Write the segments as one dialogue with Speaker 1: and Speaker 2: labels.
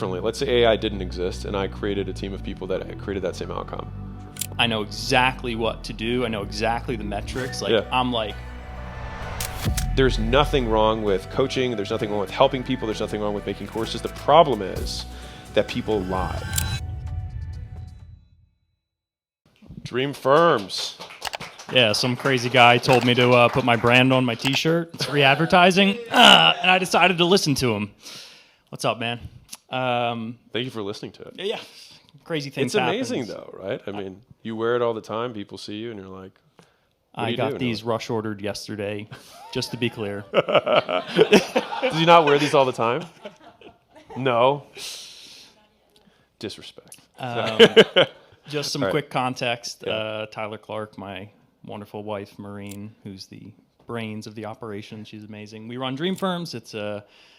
Speaker 1: Differently. Let's say AI didn't exist and I created a team of people that created that same outcome.
Speaker 2: I know exactly what to do. I know exactly the metrics. I'm like,
Speaker 1: there's nothing wrong with coaching. There's nothing wrong with helping people. There's nothing wrong with making courses. The problem is that people lie. Dream firms.
Speaker 2: yeah, some crazy guy told me to put my brand on my t-shirt. It's free advertising. And I decided to listen to him. What's up, man?
Speaker 1: Thank you for listening to it.
Speaker 2: Yeah, crazy things
Speaker 1: It's amazing
Speaker 2: happens.
Speaker 1: though, right? I mean, you wear it all the time. People see you and you're like,
Speaker 2: I got these rush ordered yesterday, just to be clear.
Speaker 1: Do you not wear these all the time? No. Disrespect.
Speaker 2: Just some quick context. Tyler Clark, my wonderful wife, Maureen, who's the brains of the operation. She's amazing. We run Dream Firms. It's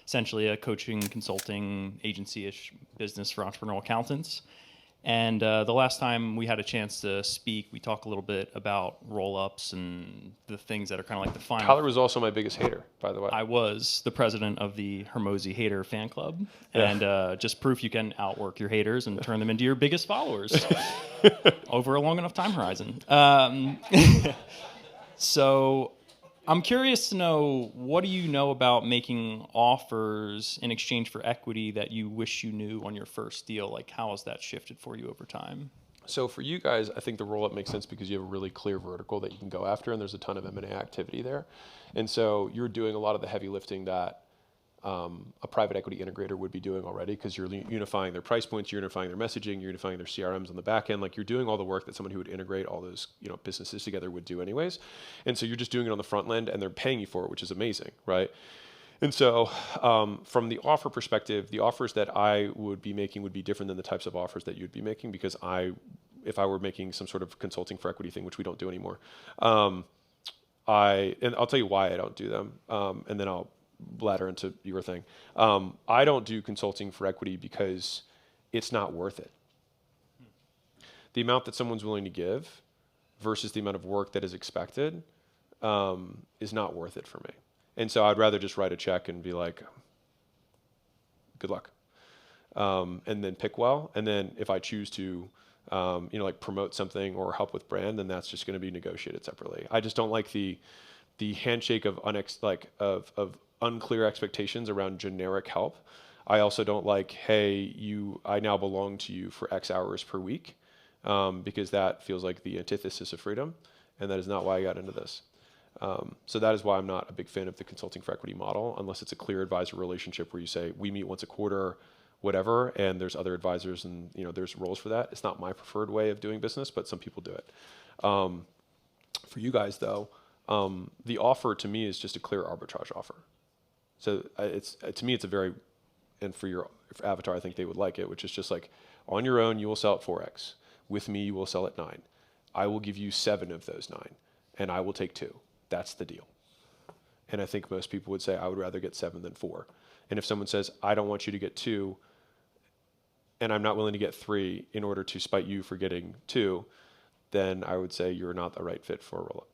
Speaker 2: essentially a coaching, consulting, agency-ish business for entrepreneurial accountants. And the last time we had a chance to speak, we talked a little bit about roll-ups and the things that are kind of like the final.
Speaker 1: Tyler was also my biggest hater, by the way.
Speaker 2: I was the president of the Hormozi hater fan club, and just proof you can outwork your haters and turn them into your biggest followers over a long enough time horizon. So I'm curious to know, what do you know about making offers in exchange for equity that you wish you knew on your first deal? Like, how has that shifted for you over time?
Speaker 1: So for you guys, I think the roll-up makes sense because you have a really clear vertical that you can go after, and there's a ton of M&A activity there. And so you're doing a lot of the heavy lifting that a private equity integrator would be doing already, because you're unifying their price points, you're unifying their messaging, you're unifying their CRMs on the back end. Like, you're doing all the work that someone who would integrate all those businesses together would do anyways. And so you're just doing it on the front end, and they're paying you for it, which is amazing, right? And so from the offer perspective, the offers that I would be making would be different than the types of offers that you'd be making, because if I were making some sort of consulting for equity thing, which we don't do anymore, and I'll tell you why I don't do them, and then I'll bladder into your thing. I don't do consulting for equity because it's not worth it. The amount that someone's willing to give versus the amount of work that is expected is not worth it for me. And so I'd rather just write a check and be like, good luck. And then pick well. And then if I choose to, like promote something or help with brand, then that's just going to be negotiated separately. I just don't like the handshake of unclear expectations around generic help. I also don't like, hey, I now belong to you for X hours per week, because that feels like the antithesis of freedom, and that is not why I got into this. So that is why I'm not a big fan of the consulting for equity model, unless it's a clear advisor relationship where you say, we meet once a quarter, whatever, and there's other advisors and there's roles for that. It's not my preferred way of doing business, but some people do it. For you guys though, the offer to me is just a clear arbitrage offer. So to me, it's a very, and for Avatar, I think they would like it, which is just like, on your own, you will sell at 4x. With me, you will sell at 9. I will give you 7 of those 9, and I will take 2. That's the deal. And I think most people would say, I would rather get 7 than 4. And if someone says, I don't want you to get 2, and I'm not willing to get 3 in order to spite you for getting 2, then I would say you're not the right fit for a roll-up.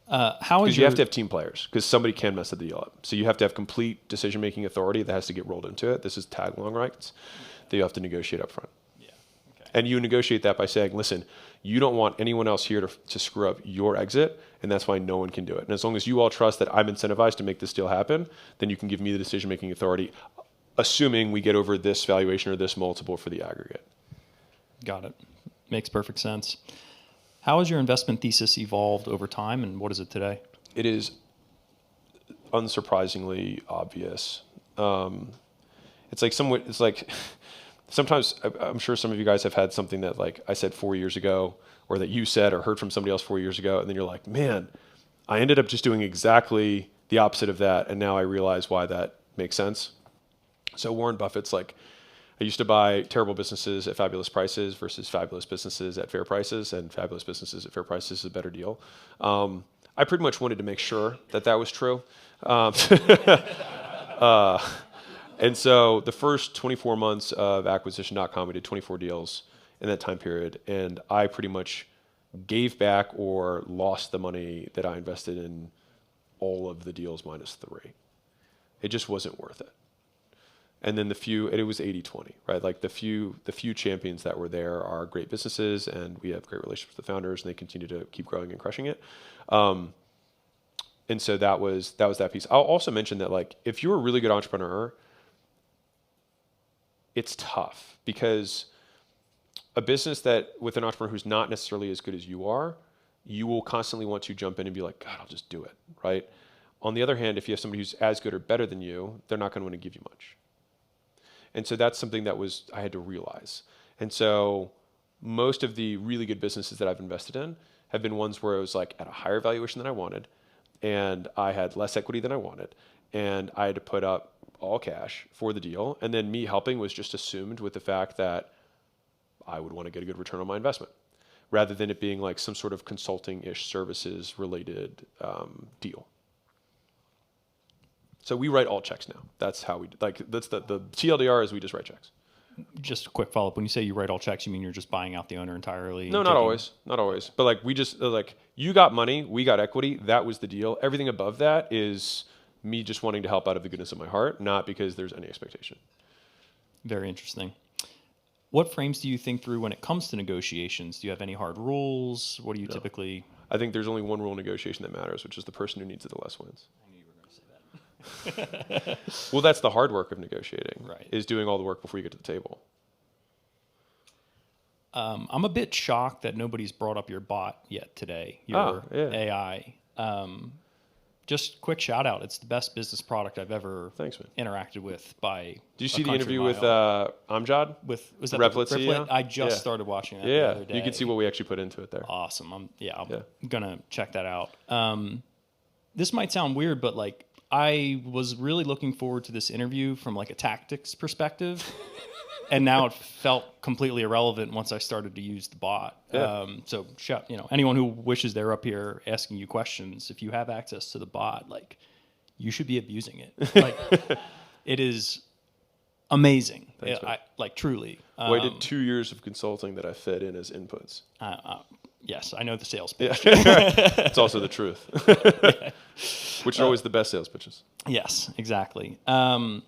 Speaker 1: Because you have to have team players, because somebody can mess the deal up. So you have to have complete decision-making authority that has to get rolled into it. This is tag-along rights that you have to negotiate up front.
Speaker 2: Yeah. Okay.
Speaker 1: And you negotiate that by saying, listen, you don't want anyone else here to screw up your exit, and that's why no one can do it. And as long as you all trust that I'm incentivized to make this deal happen, then you can give me the decision-making authority, assuming we get over this valuation or this multiple for the aggregate.
Speaker 2: Got it. Makes perfect sense. How has your investment thesis evolved over time, and what is it today?
Speaker 1: It is unsurprisingly obvious. It's like sometimes I'm sure some of you guys have had something that like I said 4 years ago, or that you said or heard from somebody else 4 years ago, and then you're like, man, I ended up just doing exactly the opposite of that, and now I realize why that makes sense. So Warren Buffett's like, I used to buy terrible businesses at fabulous prices versus fabulous businesses at fair prices, and fabulous businesses at fair prices is a better deal. I pretty much wanted to make sure that was true. And so the first 24 months of acquisition.com, we did 24 deals in that time period, and I pretty much gave back or lost the money that I invested in all of the deals minus 3. It just wasn't worth it. And then and it was 80-20, right? Like the few champions that were there are great businesses, and we have great relationships with the founders, and they continue to keep growing and crushing it. And so that was that piece. I'll also mention that, like, if you're a really good entrepreneur, it's tough, because a business that with an entrepreneur who's not necessarily as good as you are, you will constantly want to jump in and be like, God, I'll just do it, right? On the other hand, if you have somebody who's as good or better than you, they're not going to want to give you much. And so that's something that I had to realize. And so most of the really good businesses that I've invested in have been ones where it was like at a higher valuation than I wanted, and I had less equity than I wanted, and I had to put up all cash for the deal. And then me helping was just assumed with the fact that I would want to get a good return on my investment, rather than it being like some sort of consulting-ish services related deal. So we write all checks now. That's how that's the TLDR is we just write checks.
Speaker 2: Just a quick follow-up. When you say you write all checks, you mean you're just buying out the owner entirely?
Speaker 1: No, not always. But like we just like, you got money, we got equity. That was the deal. Everything above that is me just wanting to help out of the goodness of my heart, not because there's any expectation.
Speaker 2: Very interesting. What frames do you think through when it comes to negotiations? Do you have any hard rules? What do you typically...
Speaker 1: I think there's only one rule in negotiation that matters, which is the person who needs it the less wins.
Speaker 2: I knew you were going to say that.
Speaker 1: Well, that's the hard work of negotiating,
Speaker 2: right?
Speaker 1: Is doing all the work before you get to the table.
Speaker 2: I'm a bit shocked that nobody's brought up your bot yet today, your AI. Just quick shout out. It's the best business product I've ever interacted with by.
Speaker 1: Did you see the interview with Amjad?
Speaker 2: Was that
Speaker 1: Replit
Speaker 2: the
Speaker 1: CEO?
Speaker 2: I just started watching that the other day.
Speaker 1: You can see what we actually put into it there.
Speaker 2: Awesome. I'm gonna check that out. This might sound weird, but like I was really looking forward to this interview from like a tactics perspective. And now it felt completely irrelevant once I started to use the bot.
Speaker 1: Yeah.
Speaker 2: So, anyone who wishes they're up here asking you questions, if you have access to the bot, like, you should be abusing it. Like, it is amazing.
Speaker 1: Thanks,
Speaker 2: Truly.
Speaker 1: Well, I did 2 years of consulting that I fed in as inputs.
Speaker 2: Yes, I know the sales pitch.
Speaker 1: It's also the truth, which are always the best sales pitches.
Speaker 2: Yes, exactly.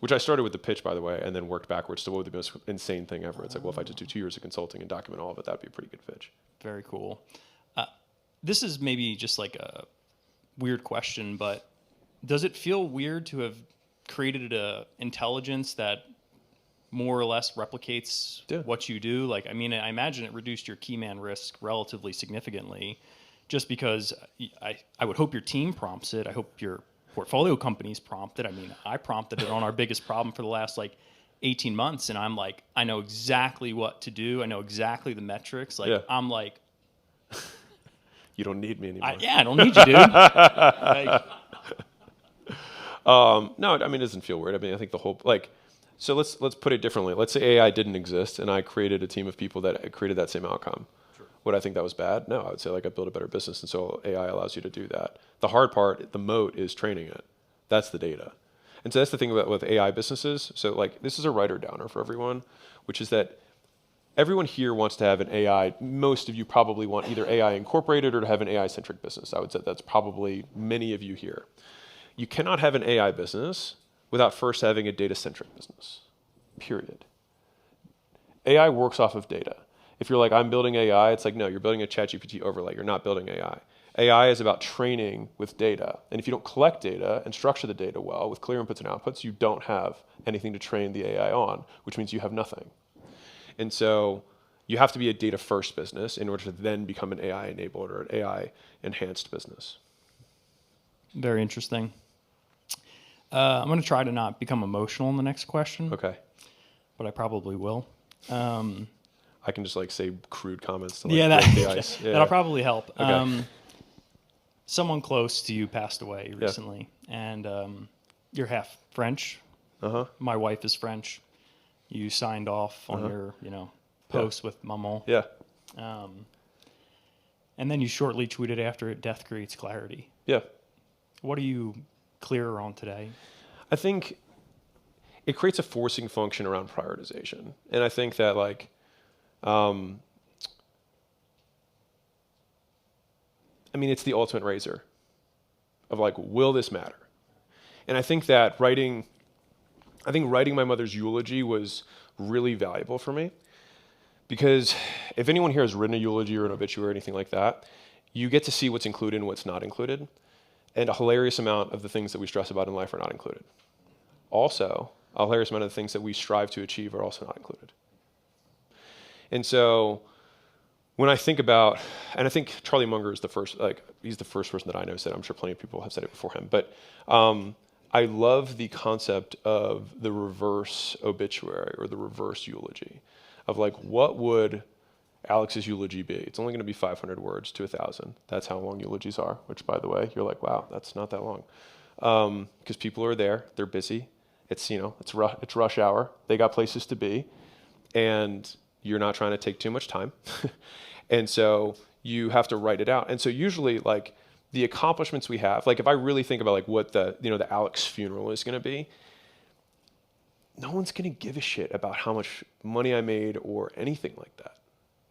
Speaker 1: Which I started with the pitch, by the way, and then worked backwards to what would be the most insane thing ever. It's like, well, if I just do 2 years of consulting and document all of it, that'd be a pretty good pitch.
Speaker 2: Very cool. This is maybe just like a weird question, but does it feel weird to have created an intelligence that more or less replicates what you do? Like, I mean, I imagine it reduced your key man risk relatively significantly, just because I would hope your team prompts it. I hope your portfolio companies prompt it. I mean, I prompted it on our biggest problem for the last 18 months, and I'm like, I know exactly what to do. I know exactly the metrics. I'm like,
Speaker 1: you don't need me anymore.
Speaker 2: I don't need you, dude.
Speaker 1: No, I mean, it doesn't feel weird. I mean, I think the whole so let's put it differently. Let's say AI didn't exist, and I created a team of people that created that same outcome. Sure. Would I think that was bad? No, I would say I built a better business, and so AI allows you to do that. The hard part, the moat, is training it. That's the data. And so that's the thing with AI businesses. So this is a writer downer for everyone, which is that everyone here wants to have an AI. Most of you probably want either AI incorporated or to have an AI-centric business. I would say that's probably many of you here. You cannot have an AI business without first having a data-centric business, period. AI works off of data. If you're like, I'm building AI, it's like, no, you're building a ChatGPT overlay. You're not building AI. AI is about training with data. And if you don't collect data and structure the data well with clear inputs and outputs, you don't have anything to train the AI on, which means you have nothing. And so you have to be a data-first business in order to then become an AI-enabled or an AI-enhanced business.
Speaker 2: Very interesting. I'm going to try to not become emotional in the next question.
Speaker 1: Okay.
Speaker 2: But I probably will.
Speaker 1: I can just say crude comments to
Speaker 2: break
Speaker 1: the ice. Yeah.
Speaker 2: That'll probably help.
Speaker 1: Okay.
Speaker 2: Someone close to you passed away recently, and you're half French.
Speaker 1: Uh-huh.
Speaker 2: My wife is French. You signed off on your, post with Maman.
Speaker 1: Yeah.
Speaker 2: And then you shortly tweeted after it, "Death creates clarity."
Speaker 1: Yeah.
Speaker 2: What are you clearer on today?
Speaker 1: I think it creates a forcing function around prioritization. And I think that it's the ultimate razor of will this matter? And I think that writing I think writing my mother's eulogy was really valuable for me, because if anyone here has written a eulogy or an obituary or anything like that, you get to see what's included and what's not included. And a hilarious amount of the things that we stress about in life are not included. Also, a hilarious amount of the things that we strive to achieve are also not included. And so when I think about, and I think Charlie Munger is the first, he's the first person that I know said it. I'm sure plenty of people have said it before him, but I love the concept of the reverse obituary or the reverse eulogy of like, what would Alex's eulogy be? It's only going to be 500 words to 1,000. That's how long eulogies are, which, by the way, you're like, wow, that's not that long. Because people are there, they're busy. It's, it's rush hour. They got places to be, and you're not trying to take too much time. And so you have to write it out. And so usually, like, the accomplishments we have, like if I really think about like what the Alex funeral is going to be, no one's going to give a shit about how much money I made or anything like that.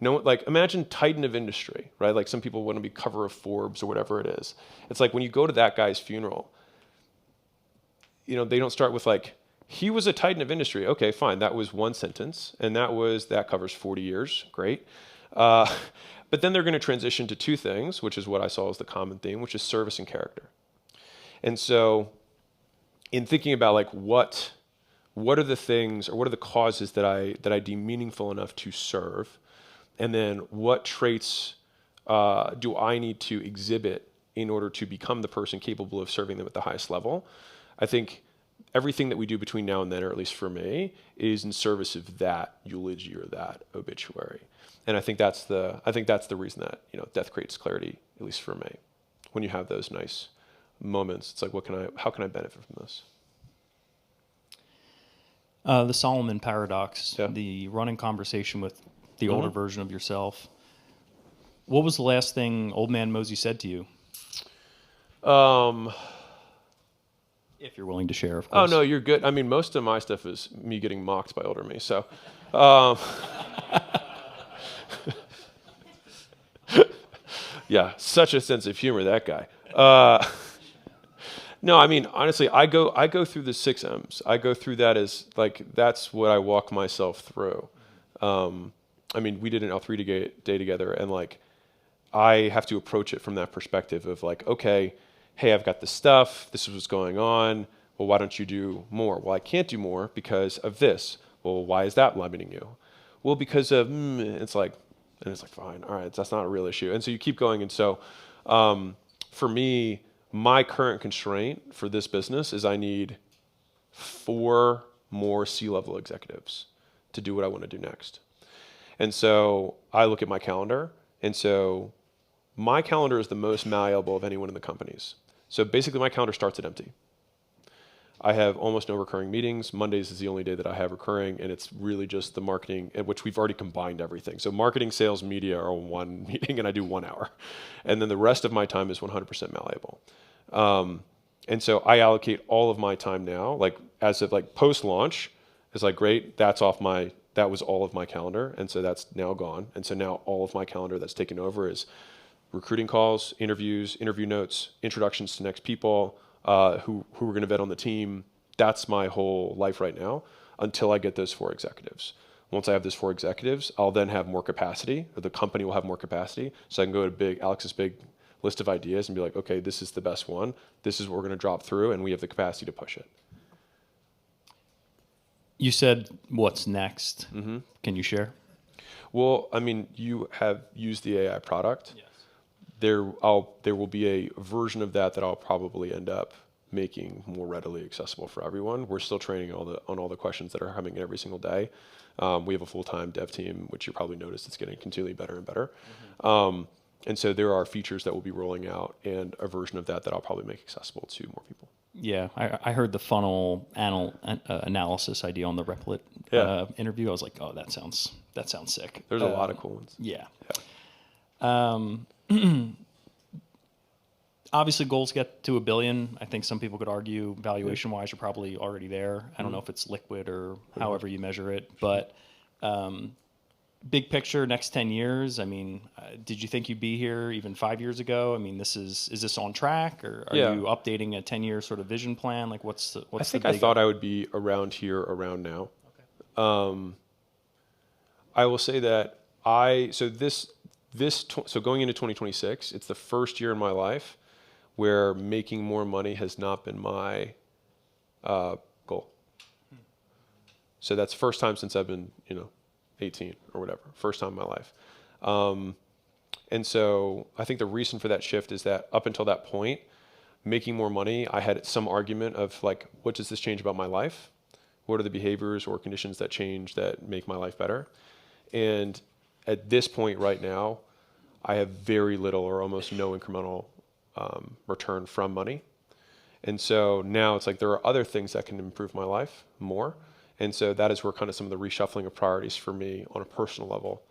Speaker 1: No, like imagine Titan of industry, right? Like some people want to be cover of Forbes or whatever it is. It's like when you go to that guy's funeral, they don't start with like, he was a Titan of industry. Okay, fine. That was one sentence. And that covers 40 years. Great. But then they're going to transition to two things, which is what I saw as the common theme, which is service and character. And so in thinking about like what are the things or what are the causes that I deem meaningful enough to serve, and then what traits do I need to exhibit in order to become the person capable of serving them at the highest level, I think everything that we do between now and then, or at least for me, is in service of that eulogy or that obituary. And I think that's the reason that death creates clarity, at least for me. When you have those nice moments, it's like, how can I benefit from this?
Speaker 2: The Solomon paradox,
Speaker 1: Yeah.
Speaker 2: the running conversation with the older version of yourself. What was the last thing Old Man Mosey said to you? If you're willing to share, of course.
Speaker 1: Oh, no, you're good. I mean, most of my stuff is me getting mocked by older me. So, yeah, such a sense of humor, that guy. No, I mean, honestly, I go through the 6 M's. I go through that as like, that's what I walk myself through. I mean, we did an L3 day together, and like, I have to approach it from that perspective of like, okay, hey, I've got this stuff. This is what's going on. Well, why don't you do more? Well, I can't do more because of this. Well, why is that limiting you? Well, because of, it's like, fine, all right, that's not a real issue. And so you keep going. And so for me, my current constraint for this business is I need 4 more C-level executives to do what I want to do next. And so I look at my calendar, and so my calendar is the most malleable of anyone in the companies. So basically my calendar starts at empty. I have almost no recurring meetings. Mondays is the only day that I have recurring, and it's really just the marketing, at which we've already combined everything. So marketing, sales, media are one meeting, and I do 1 hour. And then the rest of my time is 100% malleable. And so I allocate all of my time now, like as of like post-launch, it's like, great, that was all of my calendar, and so that's now gone. And so now all of my calendar that's taken over is recruiting calls, interviews, interview notes, introductions to next people, who we're going to vet on the team. That's my whole life right now until I get those 4 executives. Once I have those 4 executives, I'll then have more capacity, or the company will have more capacity, so I can go to Alex's big list of ideas and be like, okay, this is the best one. This is what we're going to drop through, and we have the capacity to push it.
Speaker 2: You said, what's next?
Speaker 1: Mm-hmm.
Speaker 2: Can you share?
Speaker 1: Well, I mean, you have used the AI product.
Speaker 2: Yes.
Speaker 1: There will be a version of that I'll probably end up making more readily accessible for everyone. We're still training on all the questions that are coming in every single day. We have a full-time dev team, which you probably noticed it's getting continually better and better. Mm-hmm. And so there are features that we'll be rolling out, and a version of that I'll probably make accessible to more people.
Speaker 2: Yeah, I heard the funnel analysis idea on the Replit interview. I was like, oh, that sounds sick.
Speaker 1: There's a lot of cool ones.
Speaker 2: Yeah. Obviously, goals get to $1 billion. I think some people could argue valuation-wise, you're probably already there. I don't know if it's liquid or however you measure it, but big picture, next 10 years, I mean, did you think you'd be here even 5 years ago? I mean, is this on track, or are you updating a 10-year sort of vision plan? Like
Speaker 1: I think I thought I would be around here around now. Okay. I will say that so going into 2026, it's the first year in my life where making more money has not been my goal. So that's the first time since I've been, 18 or whatever, first time in my life. And so I think the reason for that shift is that up until that point, making more money, I had some argument of like, what does this change about my life? What are the behaviors or conditions that change that make my life better? And at this point right now, I have very little or almost no incremental return from money. And so now it's like there are other things that can improve my life more. And so that is where kind of some of the reshuffling of priorities for me on a personal level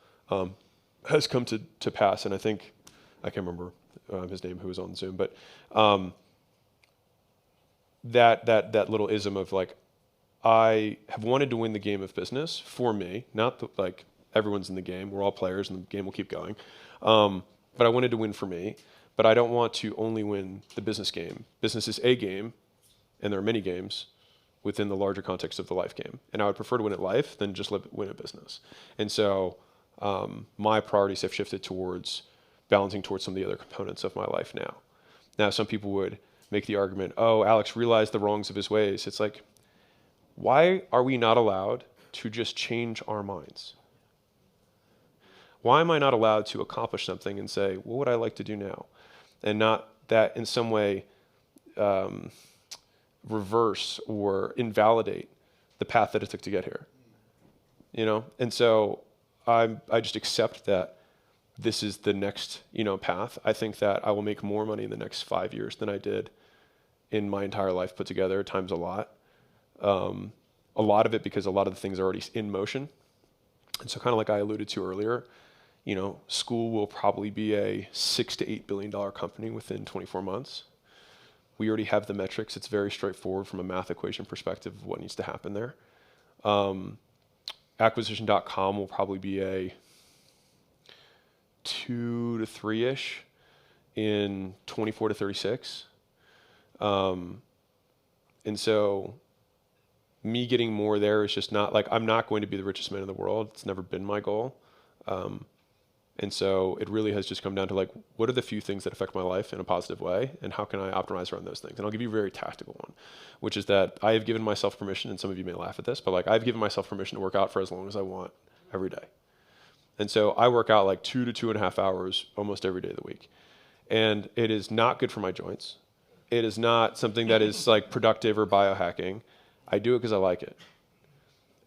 Speaker 1: has come to pass. And I think, I can't remember his name who was on Zoom, but that little ism of like, I have wanted to win the game of business for me, not like everyone's in the game. We're all players and the game will keep going. But I wanted to win for me, but I don't want to only win the business game. Business is a game, and there are many games within the larger context of the life game. And I would prefer to win at life than just win at business. And so my priorities have shifted towards balancing towards some of the other components of my life now. Now, some people would make the argument, oh, Alex realized the wrongs of his ways. It's like, why are we not allowed to just change our minds? Why am I not allowed to accomplish something and say, what would I like to do now? And not that in some way reverse or invalidate the path that it took to get here. And so I just accept that this is the next, path. I think that I will make more money in the next 5 years than I did in my entire life put together, times a lot. A lot of it because a lot of the things are already in motion. And so kind of like I alluded to earlier, school will probably be a $6 to $8 billion company within 24 months. We already have the metrics. It's very straightforward from a math equation perspective of what needs to happen there. Acquisition.com will probably be a 2 to 3-ish in 24 to 36. And so me getting more there is just not like, I'm not going to be the richest man in the world. It's never been my goal. And so it really has just come down to like, what are the few things that affect my life in a positive way, and how can I optimize around those things? And I'll give you a very tactical one, which is that I have given myself permission, and some of you may laugh at this, but like I've given myself permission to work out for as long as I want every day. And so I work out like 2 to 2.5 hours almost every day of the week. And it is not good for my joints. It is not something that is like productive or biohacking. I do it because I like it.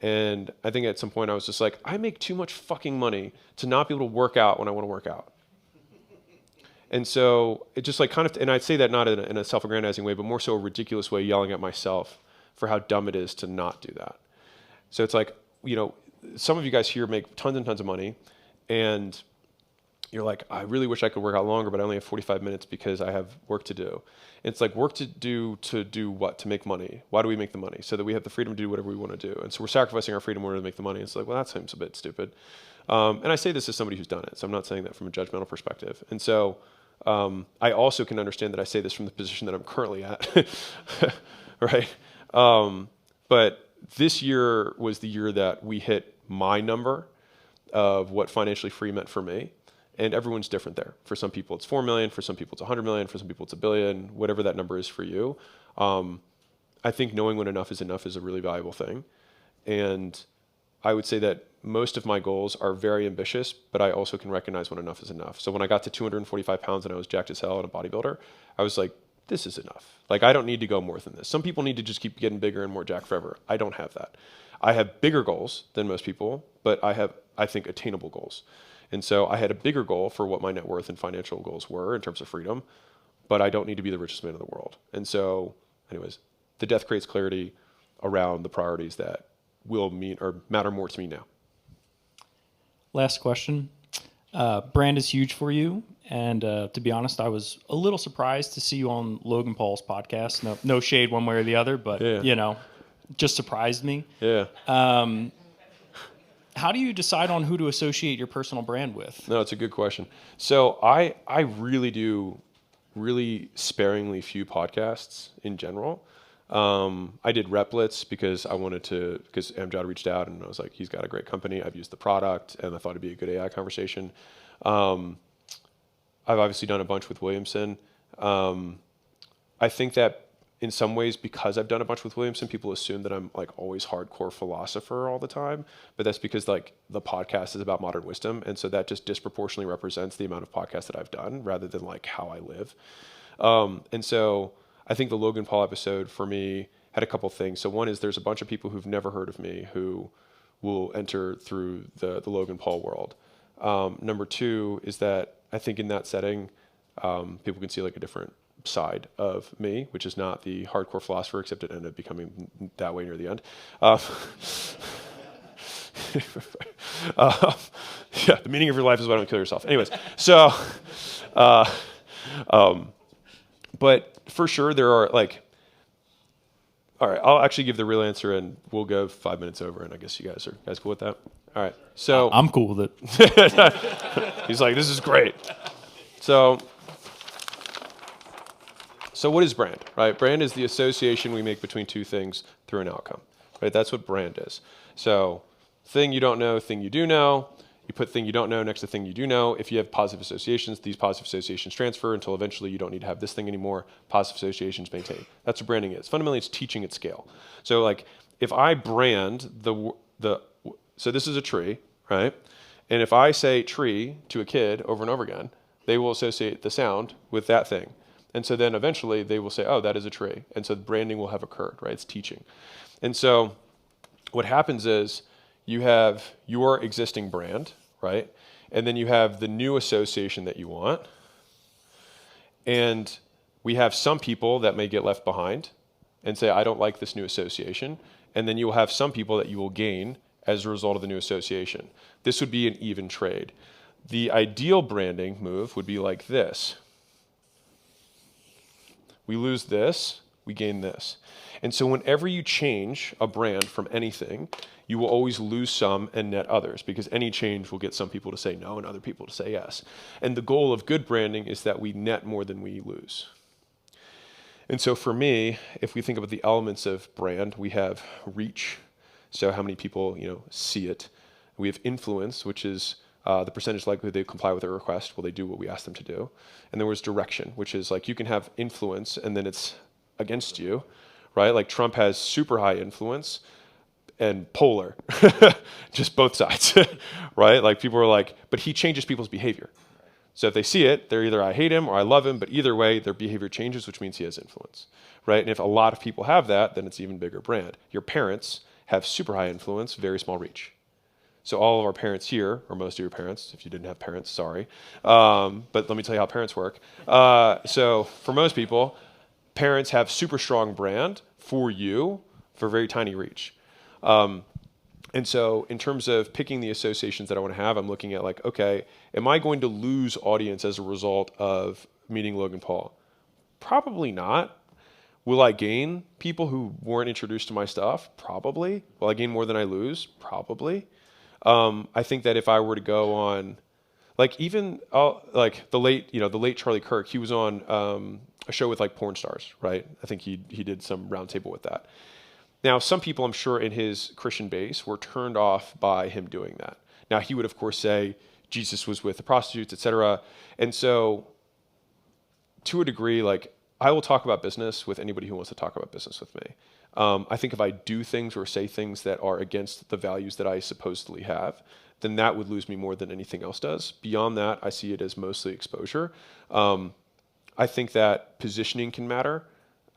Speaker 1: And I think at some point I was just like, I make too much fucking money to not be able to work out when I want to work out. And so it just like kind of, and I'd say that not in a self-aggrandizing way, but more so a ridiculous way, yelling at myself for how dumb it is to not do that. So it's like, some of you guys here make tons and tons of money, and you're like, I really wish I could work out longer, but I only have 45 minutes because I have work to do. It's like work to do what? To make money. Why do we make the money? So that we have the freedom to do whatever we want to do. And so we're sacrificing our freedom in order to make the money. It's like, well, that seems a bit stupid. And I say this as somebody who's done it, so I'm not saying that from a judgmental perspective. And so I also can understand that I say this from the position that I'm currently at, right? But this year was the year that we hit my number of what financially free meant for me. And everyone's different there. For some people, it's 4 million. For some people, it's 100 million. For some people, it's 1 billion. Whatever that number is for you. I think knowing when enough is a really valuable thing. And I would say that most of my goals are very ambitious, but I also can recognize when enough is enough. So when I got to 245 pounds and I was jacked as hell and a bodybuilder, I was like, this is enough. Like, I don't need to go more than this. Some people need to just keep getting bigger and more jacked forever. I don't have that. I have bigger goals than most people, but I have, I think, attainable goals. And so I had a bigger goal for what my net worth and financial goals were in terms of freedom, but I don't need to be the richest man in the world. And so anyways, the death creates clarity around the priorities that will mean or matter more to me now.
Speaker 2: Last question. Brand is huge for you. And to be honest, I was a little surprised to see you on Logan Paul's podcast. No shade one way or the other, but, just surprised me.
Speaker 1: Yeah.
Speaker 2: how do you decide on who to associate your personal brand with?
Speaker 1: No, it's a good question. So I really do really sparingly few podcasts in general. I did Replets because because Amjad reached out and I was like, he's got a great company. I've used the product and I thought it'd be a good AI conversation. I've obviously done a bunch with Williamson. I think that in some ways, because I've done a bunch with Williamson, people assume that I'm like always hardcore philosopher all the time, but that's because like the podcast is about modern wisdom. And so that just disproportionately represents the amount of podcasts that I've done rather than like how I live. And so I think the Logan Paul episode for me had a couple things. So one is there's a bunch of people who've never heard of me who will enter through the Logan Paul world. Number two is that I think in that setting, people can see like a different side of me, which is not the hardcore philosopher, except it ended up becoming that way near the end. Yeah, the meaning of your life is why don't kill yourself. Anyways, so, but for sure there are like, all right, I'll actually give the real answer and we'll go 5 minutes over and I guess you guys cool with that? All right, so.
Speaker 2: I'm cool with it.
Speaker 1: He's like, this is great. So what is brand, right? Brand is the association we make between two things through an outcome, right? That's what brand is. So thing you don't know, thing you do know. You put thing you don't know next to thing you do know. If you have positive associations, these positive associations transfer until eventually you don't need to have this thing anymore. Positive associations maintain. That's what branding is. Fundamentally, it's teaching at scale. So like if I brand so this is a tree, right? And if I say tree to a kid over and over again, they will associate the sound with that thing. And so then eventually they will say, oh, that is a tree. And so branding will have occurred, right? It's teaching. And so what happens is you have your existing brand, right? And then you have the new association that you want. And we have some people that may get left behind and say, I don't like this new association. And then you will have some people that you will gain as a result of the new association. This would be an even trade. The ideal branding move would be like this. We lose this, we gain this. And so whenever you change a brand from anything, you will always lose some and net others because any change will get some people to say no and other people to say yes. And the goal of good branding is that we net more than we lose. And so for me, if we think about the elements of brand, we have reach. So how many people, see it. We have influence, which is the percentage likely they comply with a request. Will they do what we ask them to do? And there was direction, which is like you can have influence and then it's against you, right? Like Trump has super high influence and polar, just both sides, right? Like people are like, but he changes people's behavior. So if they see it, they're either I hate him or I love him, but either way, their behavior changes, which means he has influence, right? And if a lot of people have that, then it's even bigger brand. Your parents have super high influence, very small reach. So all of our parents here, or most of your parents, if you didn't have parents, sorry. But let me tell you how parents work. So for most people, parents have super strong brand for you for very tiny reach. And so in terms of picking the associations that I want to have, I'm looking at like, okay, am I going to lose audience as a result of meeting Logan Paul? Probably not. Will I gain people who weren't introduced to my stuff? Probably. Will I gain more than I lose? Probably. I think that if I were to go on, like even like the late Charlie Kirk, he was on a show with like porn stars, right? I think he did some roundtable with that. Now, some people I'm sure in his Christian base were turned off by him doing that. Now, he would of course say Jesus was with the prostitutes, etc. And so, to a degree, like I will talk about business with anybody who wants to talk about business with me. I think if I do things or say things that are against the values that I supposedly have, then that would lose me more than anything else does. Beyond that, I see it as mostly exposure. I think that positioning can matter.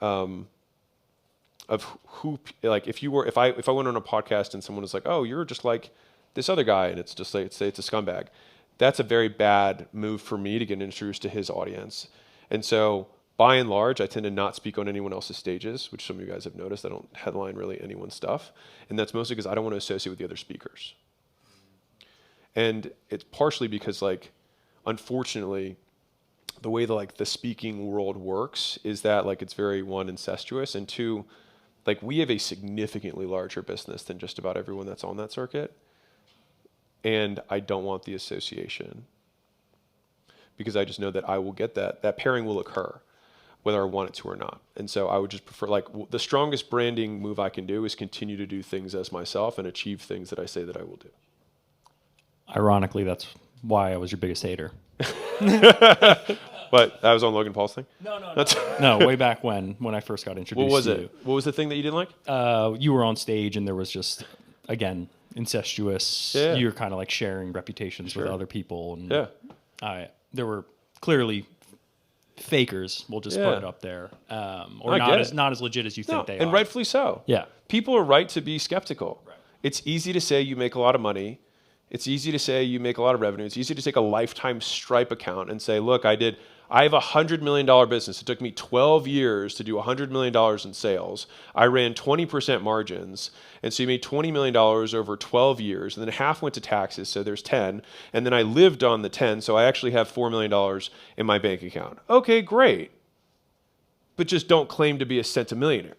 Speaker 1: Of who, like if I went on a podcast and someone was like, oh, you're just like this other guy, and it's just like, say it's a scumbag. That's a very bad move for me to get introduced to his audience. And so by and large, I tend to not speak on anyone else's stages, which some of you guys have noticed. I don't headline really anyone's stuff. And that's mostly because I don't want to associate with the other speakers. And it's partially because like, unfortunately, the way the speaking world works is that like it's very, one, incestuous, and two, like we have a significantly larger business than just about everyone that's on that circuit. and I don't want the association, because I just know that I will get that pairing will occur whether I want it to or not. And so I would just prefer, like, the strongest branding move I can do is continue to do things as myself and achieve things that I say that I will do.
Speaker 2: Ironically, that's why I was your biggest hater.
Speaker 1: But that was on Logan Paul's thing?
Speaker 2: No, way back when I first got introduced
Speaker 1: What was
Speaker 2: to
Speaker 1: it?
Speaker 2: you.
Speaker 1: What was the thing that you didn't like?
Speaker 2: You were on stage and there was just, again, incestuous.
Speaker 1: Yeah.
Speaker 2: You were kind of like sharing reputations with other people. And
Speaker 1: Yeah.
Speaker 2: there were clearly fakers, we'll just put it up there, or not as legit as you think they are.
Speaker 1: And rightfully so.
Speaker 2: Yeah.
Speaker 1: People are right to be skeptical.
Speaker 2: Right.
Speaker 1: It's easy to say you make a lot of money. It's easy to say you make a lot of revenue. It's easy to take a lifetime Stripe account and say, look, I have a $100 million business. It took me 12 years to do $100 million in sales. I ran 20% margins. And so you made $20 million over 12 years. And then half went to taxes, so there's 10. And then I lived on the 10, so I actually have $4 million in my bank account. Okay, great. But just don't claim to be a centimillionaire.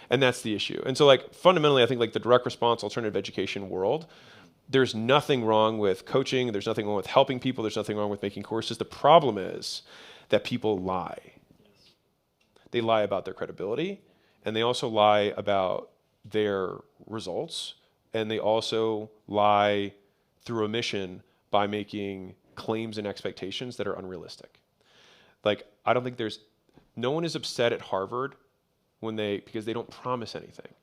Speaker 1: And that's the issue. And so, like, fundamentally, I think, like, the direct response alternative education world, there's nothing wrong with coaching. There's nothing wrong with helping people. There's nothing wrong with making courses. The problem is that people lie. They lie about their credibility, and they also lie about their results, and they also lie through omission by making claims and expectations that are unrealistic. Like, I don't think no one is upset at Harvard because they don't promise anything.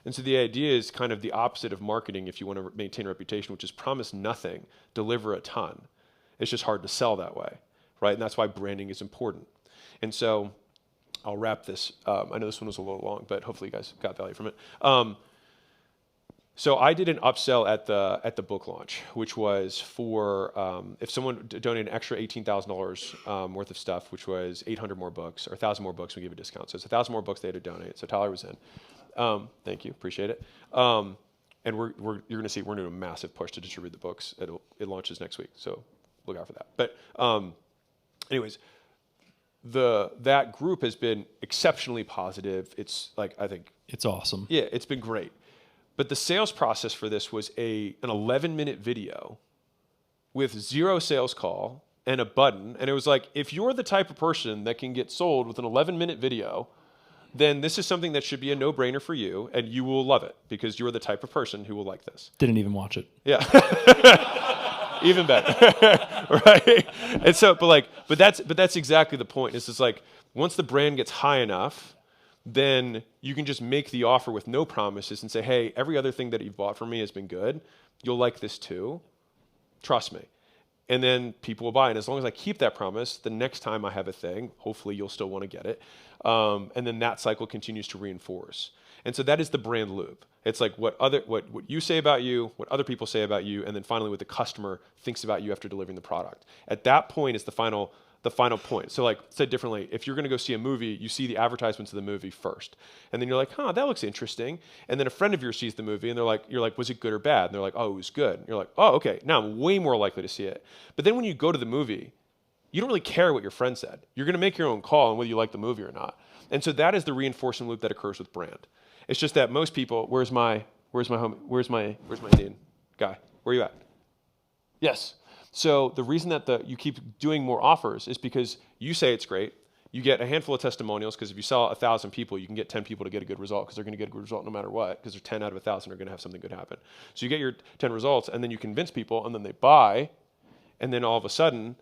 Speaker 1: And so the idea is kind of the opposite of marketing if you want to maintain a reputation, which is promise nothing, deliver a ton. It's just hard to sell that way, right? And that's why branding is important. And so I'll wrap this. I know this one was a little long, but hopefully you guys got value from it. So I did an upsell at the book launch, which was for if someone donated an extra $18,000 worth of stuff, which was 800 more books or 1,000 more books, we give a discount. So it's 1,000 more books they had to donate. So Tyler was in. Thank you, appreciate it. And you're going to see we're doing a massive push to distribute the books. It launches next week, so look out for that. But anyways, that group has been exceptionally positive. It's like, I think
Speaker 2: it's awesome.
Speaker 1: Yeah, it's been great. But the sales process for this was an 11-minute video with 0 sales call and a button. And it was like, if you're the type of person that can get sold with an 11-minute video, then this is something that should be a no-brainer for you, and you will love it because you're the type of person who will like this.
Speaker 2: Didn't even watch it.
Speaker 1: Yeah. Even better. Right? And so, but that's exactly the point. It's just like, once the brand gets high enough, then you can just make the offer with no promises and say, hey, every other thing that you've bought from me has been good. You'll like this too. Trust me. And then people will buy. And as long as I keep that promise, the next time I have a thing, hopefully you'll still want to get it. And then that cycle continues to reinforce. And so that is the brand loop. It's like what you say about you, what other people say about you, and then finally what the customer thinks about you after delivering the product. At that point is the final point. So, like, said differently, if you're going to go see a movie, you see the advertisements of the movie first. And then you're like, that looks interesting. And then a friend of yours sees the movie and you're like, was it good or bad? And they're like, oh, it was good. And you're like, oh, okay. Now I'm way more likely to see it. But then when you go to the movie, you don't really care what your friend said. You're going to make your own call on whether you like the movie or not. And so that is the reinforcement loop that occurs with brand. It's just that most people, where's my Indian guy? Where are you at? Yes. So the reason that you keep doing more offers is because you say it's great. You get a handful of testimonials because if you sell 1,000 people, you can get 10 people to get a good result because they're going to get a good result no matter what because 10 out of 1,000 are going to have something good happen. So you get your 10 results and then you convince people and then they buy and then all of a sudden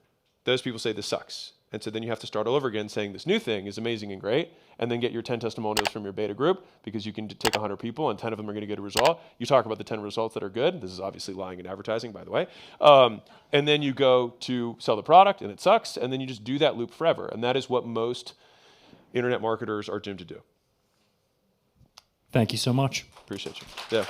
Speaker 1: those people say this sucks. And so then you have to start all over again saying this new thing is amazing and great and then get your 10 testimonials from your beta group because you can take 100 people and 10 of them are going to get a result. You talk about the 10 results that are good. This is obviously lying in advertising, by the way. And then you go to sell the product and it sucks. And then you just do that loop forever. And that is what most internet marketers are doomed to do.
Speaker 2: Thank you so much.
Speaker 1: Appreciate you. Yeah.